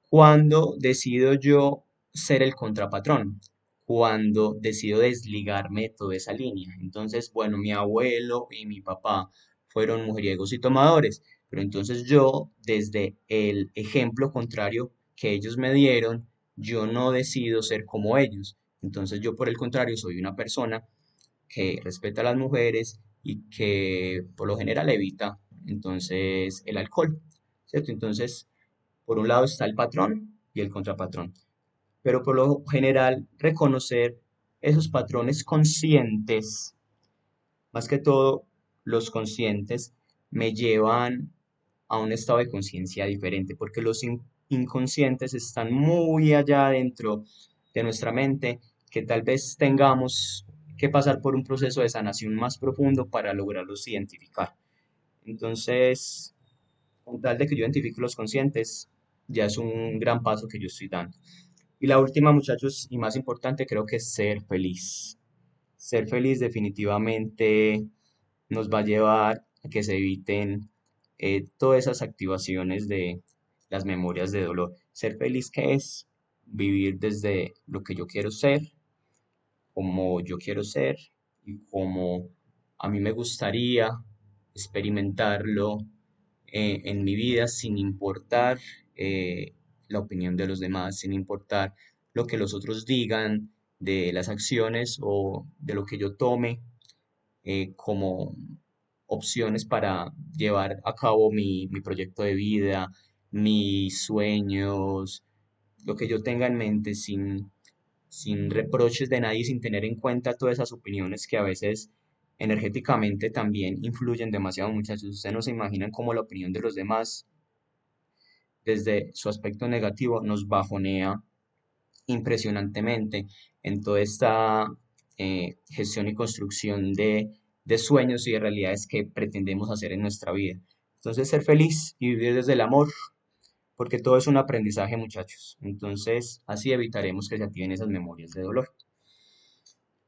[SPEAKER 1] Cuando decido yo ser el contrapatrón, cuando decido desligarme de toda esa línea. Entonces, bueno, mi abuelo y mi papá fueron mujeriegos y tomadores, pero entonces yo, desde el ejemplo contrario que ellos me dieron, yo no decido ser como ellos. Entonces yo, por el contrario, soy una persona que respeta a las mujeres y que por lo general evita entonces el alcohol, ¿cierto? Entonces, por un lado está el patrón y el contrapatrón, pero por lo general reconocer esos patrones conscientes, más que todo los conscientes, me llevan a un estado de conciencia diferente, porque los inconscientes están muy allá dentro de nuestra mente, que tal vez tengamos que pasar por un proceso de sanación más profundo para lograrlos identificar. Entonces, con tal de que yo identifique los conscientes, ya es un gran paso que yo estoy dando. Y la última, muchachos, y más importante, creo que es ser feliz. Ser feliz definitivamente nos va a llevar a que se eviten todas esas activaciones de las memorias de dolor. Ser feliz, ¿qué es? Vivir desde lo que yo quiero ser, como yo quiero ser y como a mí me gustaría experimentarlo en mi vida sin importar la opinión de los demás, sin importar lo que los otros digan de las acciones o de lo que yo tome como opciones para llevar a cabo mi proyecto de vida, mis sueños, lo que yo tenga en mente sin reproches de nadie, sin tener en cuenta todas esas opiniones que a veces energéticamente también influyen demasiado, muchachos. Ustedes no se imaginan cómo la opinión de los demás, desde su aspecto negativo, nos bajonea impresionantemente en toda esta gestión y construcción de sueños y de realidades que pretendemos hacer en nuestra vida. Entonces, ser feliz y vivir desde el amor, porque todo es un aprendizaje, muchachos. Entonces, así evitaremos que se activen esas memorias de dolor.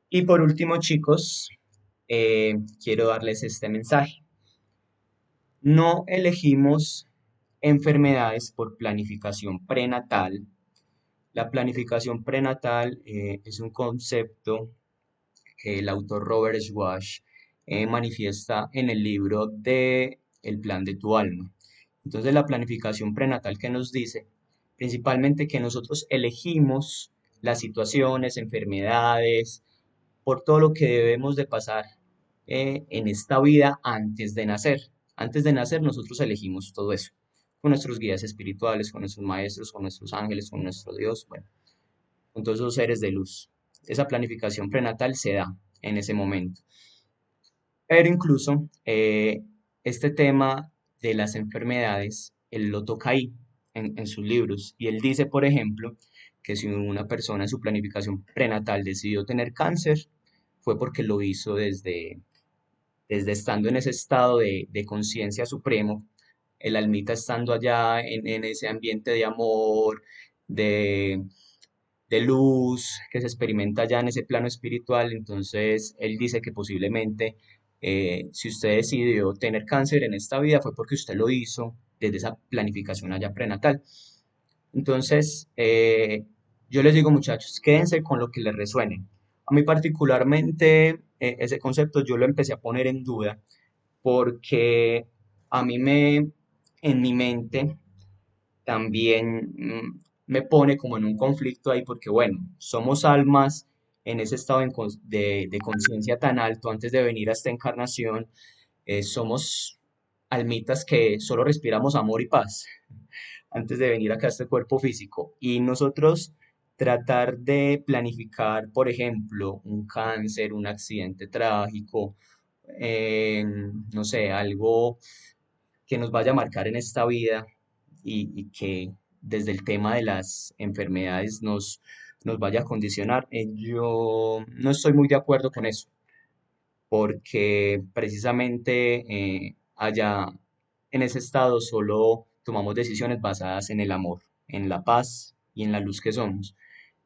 [SPEAKER 1] Y por último, chicos, quiero darles este mensaje. No elegimos enfermedades por planificación prenatal. La planificación prenatal es un concepto que el autor Robert Schwartz manifiesta en el libro de El plan de tu alma. Entonces, la planificación prenatal que nos dice principalmente que nosotros elegimos las situaciones, enfermedades, por todo lo que debemos de pasar en esta vida antes de nacer. Antes de nacer nosotros elegimos todo eso, con nuestros guías espirituales, con nuestros maestros, con nuestros ángeles, con nuestro Dios, bueno, con todos esos seres de luz. Esa planificación prenatal se da en ese momento. Pero incluso este tema de las enfermedades, él lo toca ahí en sus libros. Y él dice, por ejemplo, que si una persona en su planificación prenatal decidió tener cáncer, fue porque lo hizo desde estando en ese estado de conciencia supremo, el almita estando allá en ese ambiente de amor, de, de luz que se experimenta ya en ese plano espiritual. Entonces, él dice que posiblemente si usted decidió tener cáncer en esta vida fue porque usted lo hizo desde esa planificación allá prenatal. Entonces, yo les digo, muchachos, quédense con lo que les resuene. A mí particularmente, ese concepto yo lo empecé a poner en duda porque a mí en mi mente, también me pone como en un conflicto ahí porque, bueno, somos almas en ese estado de conciencia tan alto antes de venir a esta encarnación, somos almitas que solo respiramos amor y paz antes de venir acá a este cuerpo físico. Y nosotros tratar de planificar, por ejemplo, un cáncer, un accidente trágico, no sé, algo que nos vaya a marcar en esta vida y que desde el tema de las enfermedades nos vaya a condicionar. Yo no estoy muy de acuerdo con eso, porque precisamente allá en ese estado solo tomamos decisiones basadas en el amor, en la paz y en la luz que somos.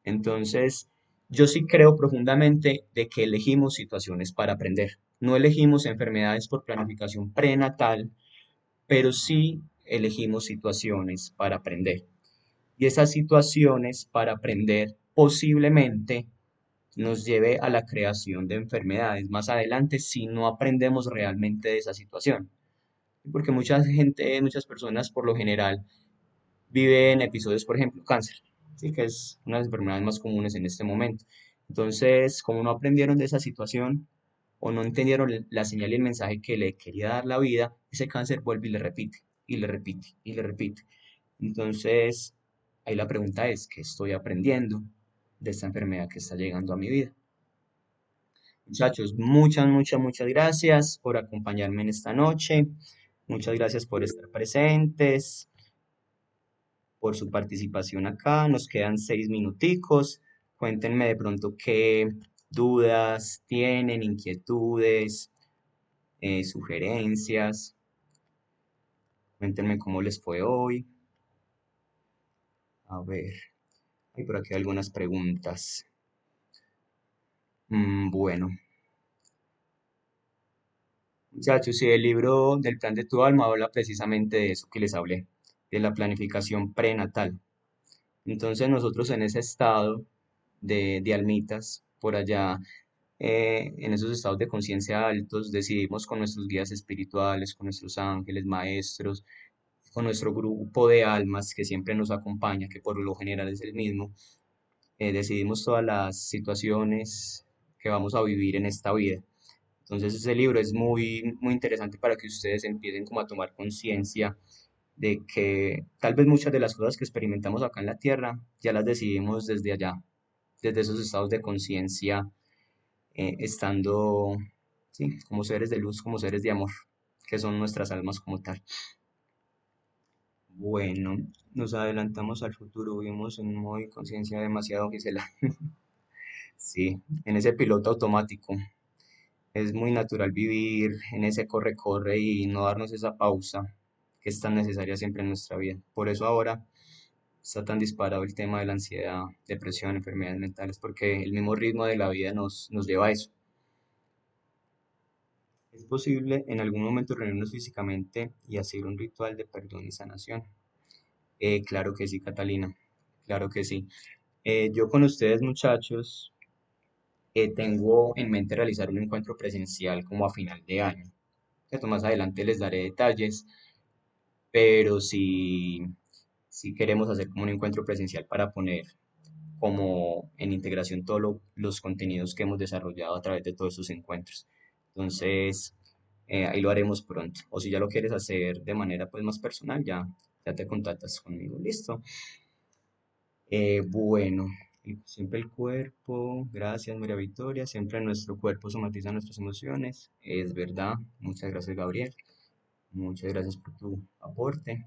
[SPEAKER 1] Entonces, yo sí creo profundamente de que elegimos situaciones para aprender. No elegimos enfermedades por planificación prenatal, pero sí elegimos situaciones para aprender. Y esas situaciones para aprender posiblemente nos lleve a la creación de enfermedades más adelante si no aprendemos realmente de esa situación. Porque mucha gente, muchas personas por lo general viven episodios, por ejemplo, cáncer, ¿sí? Que es una de las enfermedades más comunes en este momento. Entonces, como no aprendieron de esa situación o no entendieron la señal y el mensaje que le quería dar la vida, ese cáncer vuelve y le repite, y le repite, y le repite. Entonces, ahí la pregunta es, ¿qué estoy aprendiendo de esta enfermedad que está llegando a mi vida? Muchachos, muchas gracias por acompañarme en esta noche. Muchas gracias por estar presentes, por su participación acá. Nos quedan 6 minuticos. Cuéntenme de pronto qué dudas tienen, inquietudes, sugerencias. Cuéntenme cómo les fue hoy. A ver, hay por aquí algunas preguntas. Bueno, muchachos, sí, el libro del plan de tu alma habla precisamente de eso que les hablé, de la planificación prenatal. Entonces nosotros en ese estado de almitas, por allá, en esos estados de conciencia altos, decidimos con nuestros guías espirituales, con nuestros ángeles, maestros, con nuestro grupo de almas que siempre nos acompaña, que por lo general es el mismo, decidimos todas las situaciones que vamos a vivir en esta vida. Entonces ese libro es muy interesante para que ustedes empiecen como a tomar conciencia de que tal vez muchas de las cosas que experimentamos acá en la Tierra ya las decidimos desde allá, desde esos estados de conciencia, estando, sí, como seres de luz, como seres de amor, que son nuestras almas como tal. Bueno, nos adelantamos al futuro, vivimos en un modo de conciencia demasiado Gisela. Sí, en ese piloto automático. Es muy natural vivir en ese corre-corre y no darnos esa pausa que es tan necesaria siempre en nuestra vida. Por eso ahora está tan disparado el tema de la ansiedad, depresión, enfermedades mentales, porque el mismo ritmo de la vida nos lleva a eso. ¿Es posible en algún momento reunirnos físicamente y hacer un ritual de perdón y sanación? Claro que sí, Catalina, claro que sí. Yo con ustedes, muchachos, tengo en mente realizar un encuentro presencial como a final de año. Esto más adelante les daré detalles, pero si queremos hacer como un encuentro presencial para poner como en integración todos los contenidos que hemos desarrollado a través de todos estos encuentros. Entonces, ahí lo haremos pronto. O si ya lo quieres hacer de manera pues más personal, ya te contactas conmigo. Listo. Bueno, y siempre el cuerpo, gracias María Victoria, siempre nuestro cuerpo somatiza nuestras emociones. Es verdad. Muchas gracias, Gabriel. Muchas gracias por tu aporte.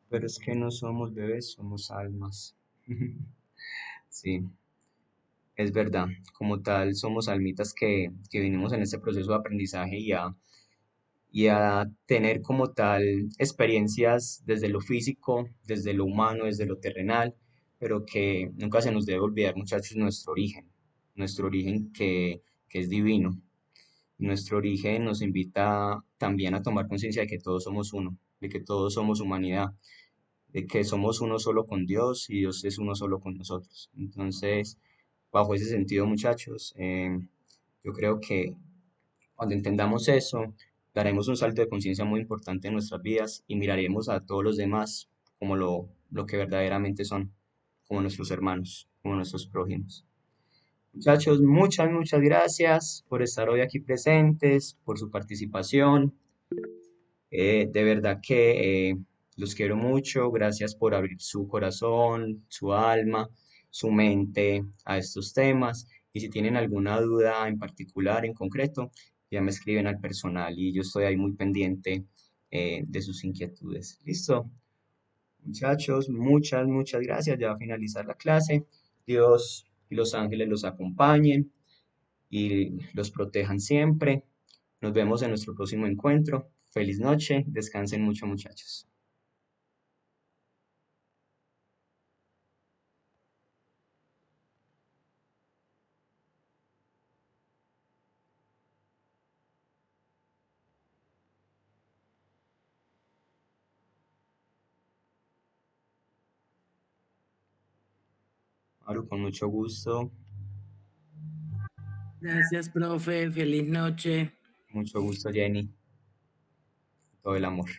[SPEAKER 1] Pero es que no somos bebés, somos almas. Sí, es verdad. Como tal, somos almitas que vinimos en este proceso de aprendizaje y a tener como tal experiencias desde lo físico, desde lo humano, desde lo terrenal, pero que nunca se nos debe olvidar, muchachos, nuestro origen que es divino. Nuestro origen nos invita también a tomar conciencia de que todos somos uno, de que todos somos humanidad, de que somos uno solo con Dios y Dios es uno solo con nosotros. Entonces, bajo ese sentido, muchachos, yo creo que cuando entendamos eso, daremos un salto de conciencia muy importante en nuestras vidas y miraremos a todos los demás como lo que verdaderamente son, como nuestros hermanos, como nuestros prójimos. Muchachos, muchas gracias por estar hoy aquí presentes, por su participación. De verdad que los quiero mucho. Gracias por abrir su corazón, su alma, su mente a estos temas. Y si tienen alguna duda en particular, en concreto, ya me escriben al personal y yo estoy ahí muy pendiente de sus inquietudes. ¿Listo? Muchachos, muchas gracias. Ya va a finalizar la clase. Dios y los ángeles los acompañen y los protejan siempre. Nos vemos en nuestro próximo encuentro. Feliz noche. Descansen mucho, muchachos. Maru, con mucho gusto.
[SPEAKER 2] Gracias, profe. Feliz noche.
[SPEAKER 1] Mucho gusto, Jenny. Todo el amor.